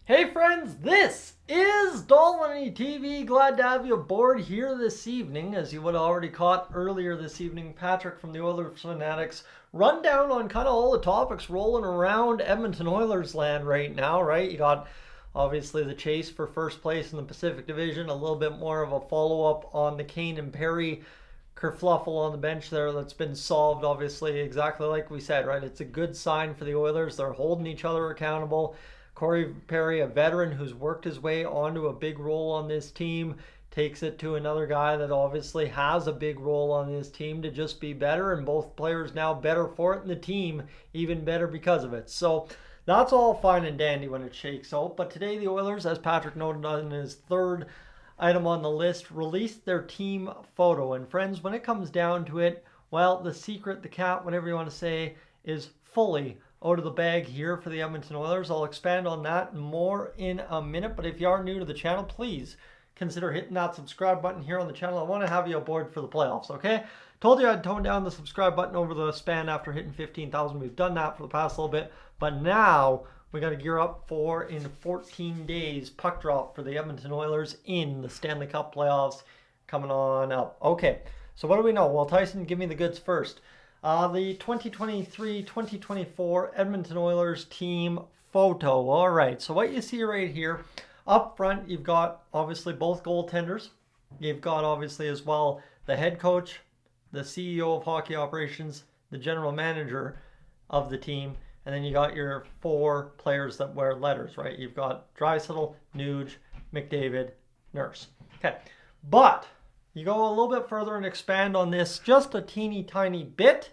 Hey friends, this is Dolynny TV. Glad to have you aboard here this evening. As you would have already caught earlier this evening, Patrick from the Oilers Fanatics rundown on kind of all the topics rolling around Edmonton Oilers land right now, right? You got obviously the chase for first place in the Pacific Division, a little bit more of a follow-up on the Kane and Perry kerfluffle on the bench there that's been solved, obviously, exactly like we said, right? It's a good sign for the Oilers. They're holding each other accountable. Corey Perry, a veteran who's worked his way onto a big role on this team, takes it to another guy that obviously has a big role on this team to just be better, and both players now better for it, and the team even better because of it. So that's all fine and dandy when it shakes out. But today the Oilers, as Patrick noted on his third item on the list, released their team photo. And friends, when it comes down to it, well, the secret, the cat, whatever you want to say, is fully out of the bag here for the Edmonton Oilers. I'll expand on that more in a minute, but if you are new to the channel, please consider hitting that subscribe button here on the channel. I want to have you aboard for the playoffs, okay? Told you I'd tone down the subscribe button over the span after hitting 15,000. We've done that for the past little bit, but now we got to gear up for, in 14 days, puck drop for the Edmonton Oilers in the Stanley Cup playoffs coming on up. Okay, so what do we know? Well, Tyson, give me the goods first. The 2023-2024 Edmonton Oilers team photo. All right, so what you see right here, up front, you've got obviously both goaltenders. You've got obviously as well the head coach, the CEO of hockey operations, the general manager of the team, and then you got your four players that wear letters, right? You've got Draisaitl, Nuge, McDavid, Nurse. Okay, but you go a little bit further and expand on this just a teeny tiny bit.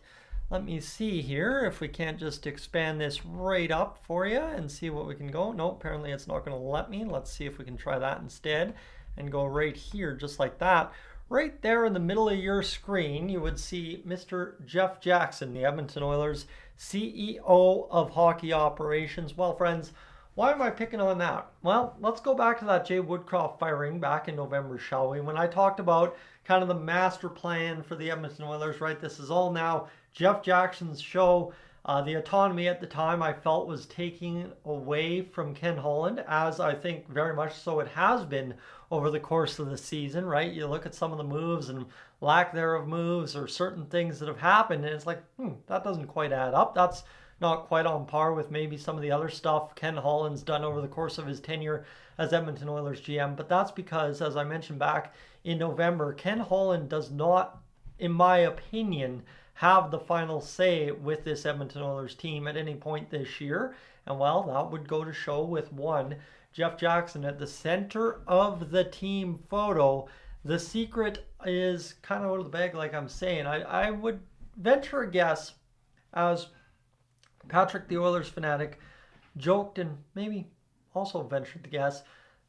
Let me see here if we can't just expand this right up for you and see what we can go. No, apparently it's not going to let me. Let's see if we can try that instead and go right here just like that. Right there in the middle of your screen, you would see Mr. Jeff Jackson, the Edmonton Oilers CEO of hockey operations. Well, friends, why am I picking on that? Well, let's go back to that Jay Woodcroft firing back in November, shall we? When I talked about kind of the master plan for the Edmonton Oilers, right? This is all now Jeff Jackson's show. The autonomy at the time I felt was taking away from Ken Holland, as I think very much so it has been over the course of the season, right? You look at some of the moves and lack thereof moves or certain things that have happened, and it's like, that doesn't quite add up. That's not quite on par with maybe some of the other stuff Ken Holland's done over the course of his tenure as Edmonton Oilers GM. But that's because, as I mentioned back in November, Ken Holland does not, in my opinion, have the final say with this Edmonton Oilers team at any point this year. And well, that would go to show with one, Jeff Jackson at the center of the team photo. The secret is kind of out of the bag, like I'm saying. I would venture a guess, as Patrick, the Oilers fanatic, joked and maybe also ventured to guess,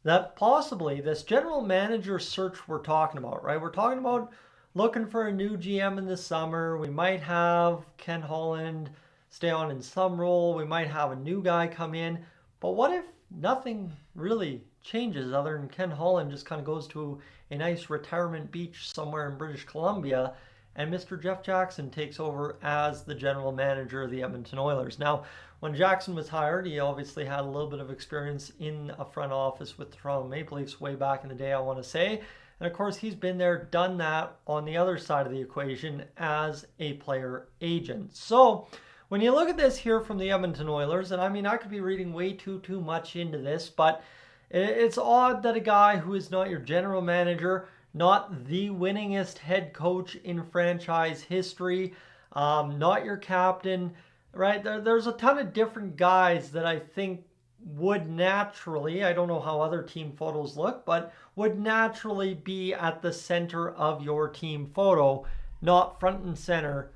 that possibly this general manager search we're talking about, right? We're talking about looking for a new GM in the summer. We might have Ken Holland stay on in some role. We might have a new guy come in. But what if nothing really changes other than Ken Holland just kind of goes to a nice retirement beach somewhere in British Columbia and Mr. Jeff Jackson takes over as the general manager of the Edmonton Oilers? Now, when Jackson was hired, he obviously had a little bit of experience in a front office with the Toronto Maple Leafs way back in the day, I want to say. And of course, he's been there, done that on the other side of the equation as a player agent. So when you look at this here from the Edmonton Oilers, and I mean, I could be reading way too much into this, but it's odd that a guy who is not your general manager, not the winningest head coach in franchise history, not your captain, right? There's a ton of different guys that I think would naturally, I don't know how other team photos look, but would naturally be at the center of your team photo, not front and center.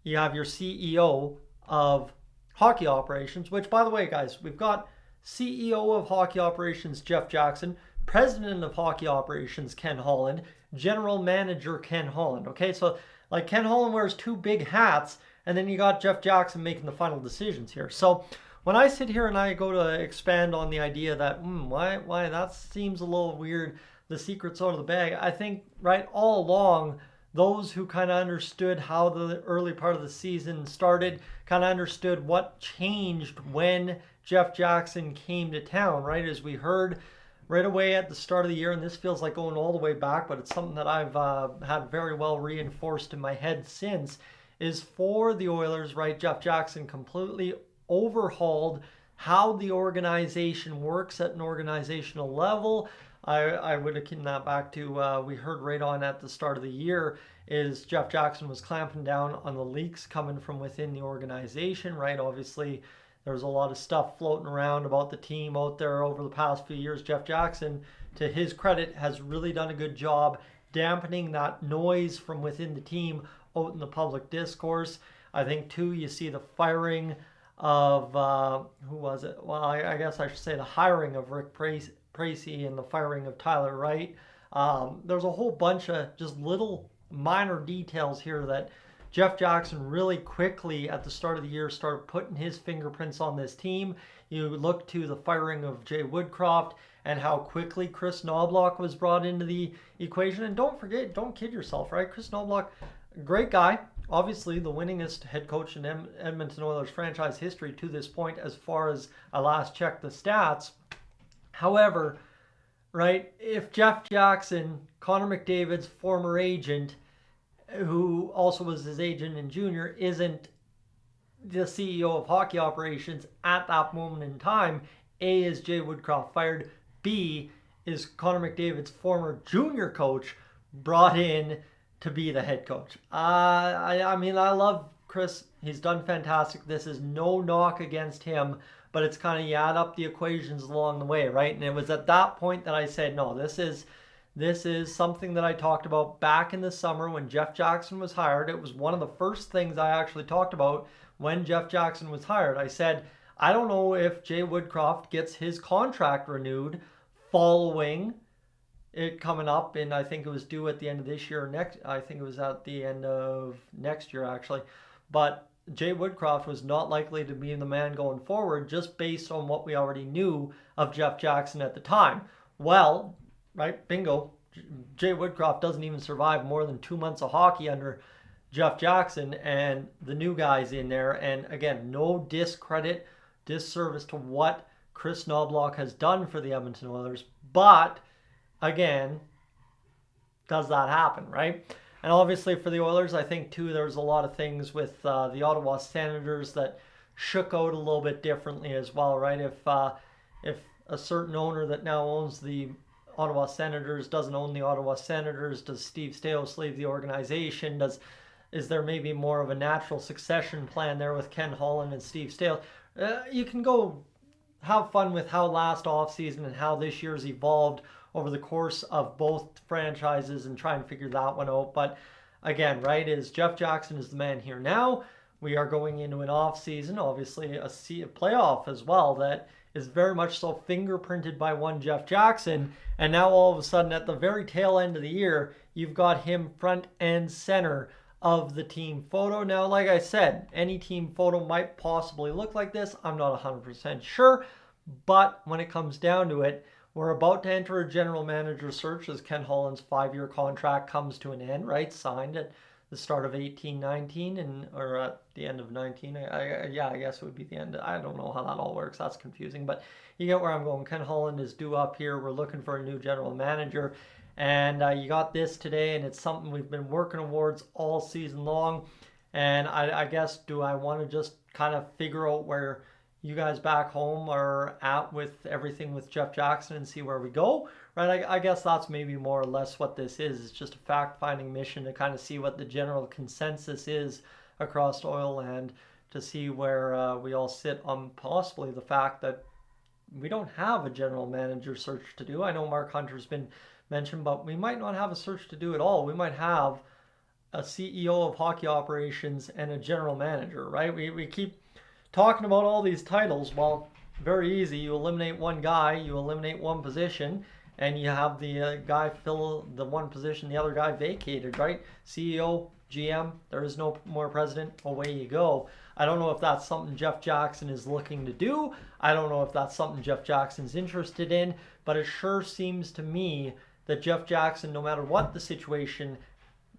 You have your CEO of hockey operations, which, by the way, guys, we've got CEO of hockey operations Jeff Jackson, president of hockey operations Ken Holland, general manager Ken Holland. Okay, so like Ken Holland wears two big hats, and then you got Jeff Jackson making the final decisions here. So when I sit here and I go to expand on the idea that, why that seems a little weird, the secret's out of the bag, I think, right, all along, those who kind of understood how the early part of the season started, kind of understood what changed when Jeff Jackson came to town, right? As we heard right away at the start of the year, and this feels like going all the way back, but it's something that I've had very well reinforced in my head since, is for the Oilers, right? Jeff Jackson completely overhauled how the organization works at an organizational level. I would akin that back to we heard right on at the start of the year is Jeff Jackson was clamping down on the leaks coming from within the organization, right? Obviously, there's a lot of stuff floating around about the team out there over the past few years. Jeff Jackson, to his credit, has really done a good job dampening that noise from within the team out in the public discourse. I think, too, you see the firing of, who was it? Well, I guess I should say the hiring of Rick Precy and the firing of Tyler Wright. There's a whole bunch of just little minor details here that Jeff Jackson really quickly at the start of the year started putting his fingerprints on this team. You look to the firing of Jay Woodcroft and how quickly Chris Knobloch was brought into the equation. And don't forget, don't kid yourself, right? Chris Knobloch, great guy. Obviously, the winningest head coach in Edmonton Oilers franchise history to this point, as far as I last checked the stats. However, right, if Jeff Jackson, Connor McDavid's former agent, who also was his agent in junior, isn't the CEO of hockey operations at that moment in time, A, is Jay Woodcroft fired, B, is Connor McDavid's former junior coach brought in to be the head coach. I mean, I love Chris. He's done fantastic. This is no knock against him, but it's kind of, you add up the equations along the way, right? And it was at that point that I said, no, this is something that I talked about back in the summer when Jeff Jackson was hired. It was one of the first things I actually talked about when Jeff Jackson was hired. I said, I don't know if Jay Woodcroft gets his contract renewed following it coming up, and I think it was due at the end of this year or next. I think it was at the end of next year, actually. But Jay Woodcroft was not likely to be the man going forward just based on what we already knew of Jeff Jackson at the time. Well, right, bingo, Jay Woodcroft doesn't even survive more than 2 months of hockey under Jeff Jackson, and the new guys in there. And again, no disservice to what Chris Knobloch has done for the Edmonton Oilers. But again, does that happen, right? And obviously for the Oilers, I think too, there's a lot of things with the Ottawa Senators that shook out a little bit differently as well, right? If a certain owner that now owns the Ottawa Senators doesn't own the Ottawa Senators, does Steve Staios leave the organization? Is there maybe more of a natural succession plan there with Ken Holland and Steve Staios? You can go have fun with how last offseason and how this year's evolved over the course of both franchises and try and figure that one out. But again, right, is Jeff Jackson is the man here now. We are going into an off season, obviously a playoff as well, that is very much so fingerprinted by one Jeff Jackson. And now all of a sudden at the very tail end of the year, you've got him front and center of the team photo. Now, like I said, any team photo might possibly look like this. I'm not 100% sure. But when it comes down to it, we're about to enter a general manager search as Ken Holland's 5-year contract comes to an end, right? Signed at the start of 18-19 or at the end of 19. I guess it would be the end. I don't know how that all works. That's confusing. But you get where I'm going. Ken Holland is due up here. We're looking for a new general manager. And you got this today, and it's something we've been working towards all season long. And I guess, do I want to just kind of figure out where you guys back home are at with everything with Jeff Jackson and see where we go, right? I guess that's maybe more or less what this is. It's just a fact-finding mission to kind of see what the general consensus is across Oilland, to see where we all sit on possibly the fact that we don't have a general manager search to do. I know Mark Hunter's been mentioned, but we might not have a search to do at all. We might have a CEO of hockey operations and a general manager, right? We keep talking about all these titles. Well, very easy. You eliminate one guy, you eliminate one position, and you have the guy fill the one position the other guy vacated, right? CEO, GM, there is no more president, away you go. I don't know if that's something Jeff Jackson is looking to do. I don't know if that's something Jeff Jackson's interested in, but it sure seems to me that Jeff Jackson, no matter what the situation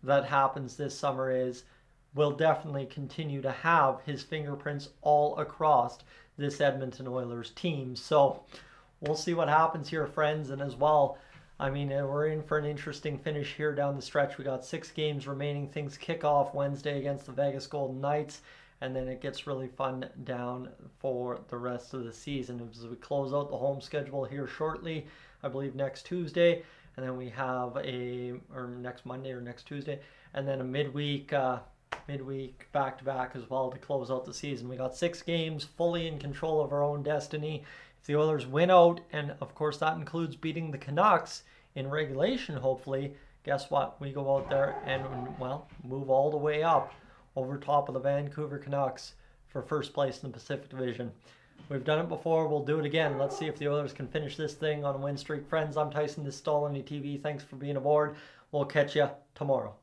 that happens this summer is, will definitely continue to have his fingerprints all across this Edmonton Oilers team. So we'll see what happens here, friends. And as well, I mean, we're in for an interesting finish here down the stretch. We got 6 games remaining. Things kick off Wednesday against the Vegas Golden Knights, and then it gets really fun down for the rest of the season as we close out the home schedule here shortly. I believe next Tuesday, and then we have or next Monday or next Tuesday, and then a midweek back-to-back as well to close out the season. We got 6 games fully in control of our own destiny. If the Oilers win out, and of course that includes beating the Canucks in regulation, hopefully, guess what? We go out there and, well, move all the way up over top of the Vancouver Canucks for first place in the Pacific Division. We've done it before. We'll do it again. Let's see if the Oilers can finish this thing on a win streak. Friends, I'm Tyson. This is Dolynny TV. Thanks for being aboard. We'll catch you tomorrow.